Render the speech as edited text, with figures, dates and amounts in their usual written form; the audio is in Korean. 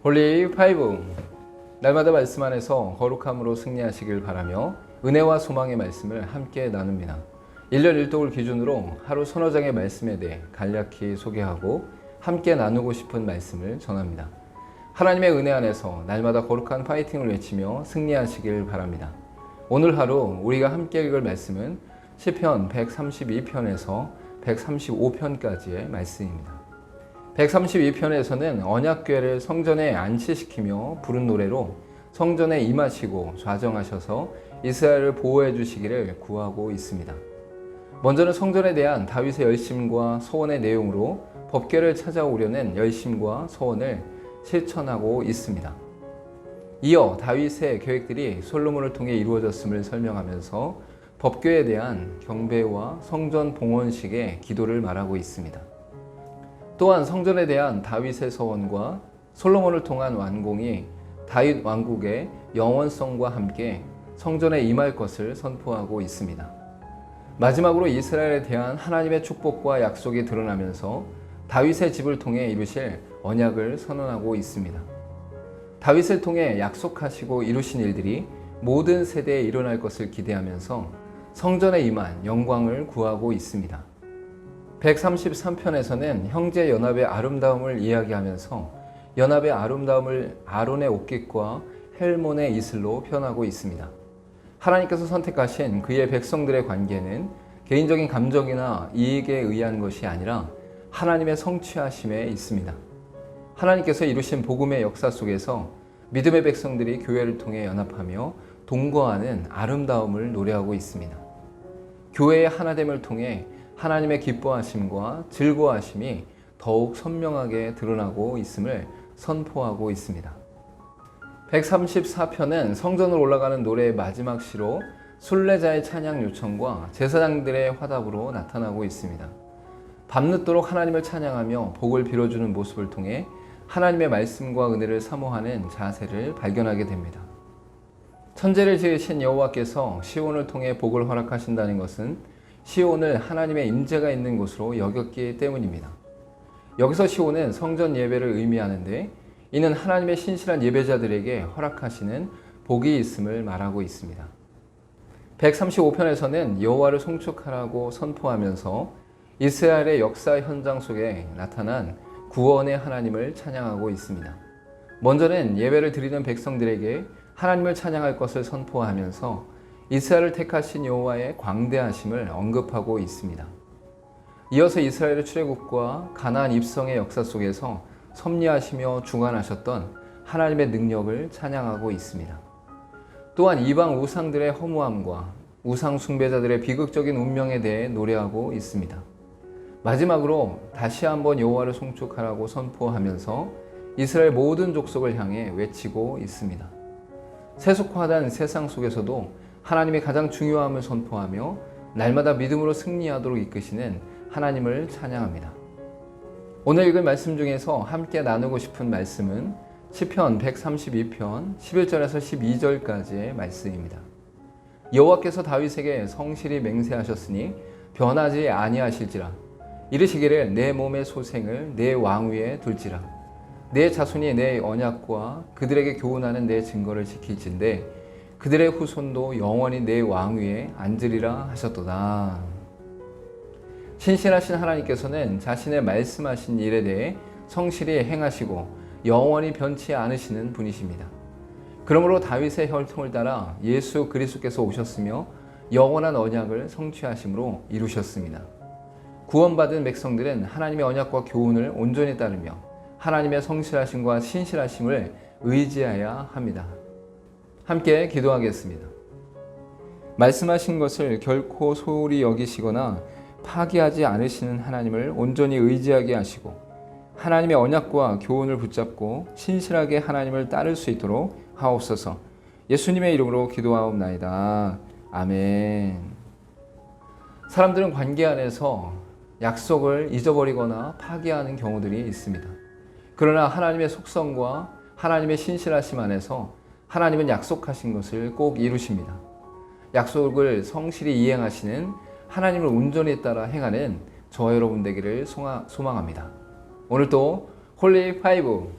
홀리 파이브, 날마다 말씀 안에서 거룩함으로 승리하시길 바라며 은혜와 소망의 말씀을 함께 나눕니다. 1년 1독을 기준으로 하루 서너 장의 말씀에 대해 간략히 소개하고 함께 나누고 싶은 말씀을 전합니다. 하나님의 은혜 안에서 날마다 거룩한 파이팅을 외치며 승리하시길 바랍니다. 오늘 하루 우리가 함께 읽을 말씀은 시편 132편에서 135편까지의 말씀입니다. 132편에서는 언약궤를 성전에 안치시키며 부른 노래로 성전에 임하시고 좌정하셔서 이스라엘을 보호해 주시기를 구하고 있습니다. 먼저는 성전에 대한 다윗의 열심과 소원의 내용으로 법궤를 찾아오려는 열심과 소원을 실천하고 있습니다. 이어 다윗의 계획들이 솔로몬을 통해 이루어졌음을 설명하면서 법궤에 대한 경배와 성전 봉헌식의 기도를 말하고 있습니다. 또한 성전에 대한 다윗의 서원과 솔로몬을 통한 완공이 다윗 왕국의 영원성과 함께 성전에 임할 것을 선포하고 있습니다. 마지막으로 이스라엘에 대한 하나님의 축복과 약속이 드러나면서 다윗의 집을 통해 이루실 언약을 선언하고 있습니다. 다윗을 통해 약속하시고 이루신 일들이 모든 세대에 일어날 것을 기대하면서 성전에 임한 영광을 구하고 있습니다. 133편에서는 형제 연합의 아름다움을 이야기하면서 연합의 아름다움을 아론의 옷깃과 헬몬의 이슬로 표현하고 있습니다. 하나님께서 선택하신 그의 백성들의 관계는 개인적인 감정이나 이익에 의한 것이 아니라 하나님의 성취하심에 있습니다. 하나님께서 이루신 복음의 역사 속에서 믿음의 백성들이 교회를 통해 연합하며 동거하는 아름다움을 노래하고 있습니다. 교회의 하나됨을 통해 하나님의 기뻐하심과 즐거워하심이 더욱 선명하게 드러나고 있음을 선포하고 있습니다. 134편은 성전으로 올라가는 노래의 마지막 시로 순례자의 찬양 요청과 제사장들의 화답으로 나타나고 있습니다. 밤늦도록 하나님을 찬양하며 복을 빌어주는 모습을 통해 하나님의 말씀과 은혜를 사모하는 자세를 발견하게 됩니다. 천지를 지으신 여호와께서 시온을 통해 복을 허락하신다는 것은 시온을 하나님의 임재가 있는 곳으로 여겼기 때문입니다. 여기서 시온은 성전 예배를 의미하는데 이는 하나님의 신실한 예배자들에게 허락하시는 복이 있음을 말하고 있습니다. 135편에서는 여호와를 송축하라고 선포하면서 이스라엘의 역사 현장 속에 나타난 구원의 하나님을 찬양하고 있습니다. 먼저는 예배를 드리는 백성들에게 하나님을 찬양할 것을 선포하면서 이스라엘을 택하신 여호와의 광대하심을 언급하고 있습니다. 이어서 이스라엘의 출애굽과 가나안 입성의 역사 속에서 섭리하시며 주관하셨던 하나님의 능력을 찬양하고 있습니다. 또한 이방 우상들의 허무함과 우상 숭배자들의 비극적인 운명에 대해 노래하고 있습니다. 마지막으로 다시 한번 여호와를 송축하라고 선포하면서 이스라엘 모든 족속을 향해 외치고 있습니다. 세속화된 세상 속에서도 하나님의 가장 중요함을 선포하며 날마다 믿음으로 승리하도록 이끄시는 하나님을 찬양합니다. 오늘 읽을 말씀 중에서 함께 나누고 싶은 말씀은 시편 132편 11절에서 12절까지의 말씀입니다. 여호와께서 다윗에게 성실히 맹세하셨으니 변하지 아니하실지라. 이르시기를 내 몸의 소생을 내 왕위에 둘지라. 내 자손이 내 언약과 그들에게 교훈하는 내 증거를 지킬진대 그들의 후손도 영원히 내 왕위에 앉으리라 하셨도다. 신실하신 하나님께서는 자신의 말씀하신 일에 대해 성실히 행하시고 영원히 변치 않으시는 분이십니다. 그러므로 다윗의 혈통을 따라 예수 그리스도께서 오셨으며 영원한 언약을 성취하심으로 이루셨습니다. 구원받은 백성들은 하나님의 언약과 교훈을 온전히 따르며 하나님의 성실하심과 신실하심을 의지해야 합니다. 함께 기도하겠습니다. 말씀하신 것을 결코 소홀히 여기시거나 파기하지 않으시는 하나님을 온전히 의지하게 하시고 하나님의 언약과 교훈을 붙잡고 신실하게 하나님을 따를 수 있도록 하옵소서. 예수님의 이름으로 기도하옵나이다. 아멘. 사람들은 관계 안에서 약속을 잊어버리거나 파기하는 경우들이 있습니다. 그러나 하나님의 속성과 하나님의 신실하심 안에서 하나님은 약속하신 것을 꼭 이루십니다. 약속을 성실히 이행하시는 하나님을 온전히 따라 행하는 저와 여러분 되기를 소망합니다. 오늘도 홀리 파이브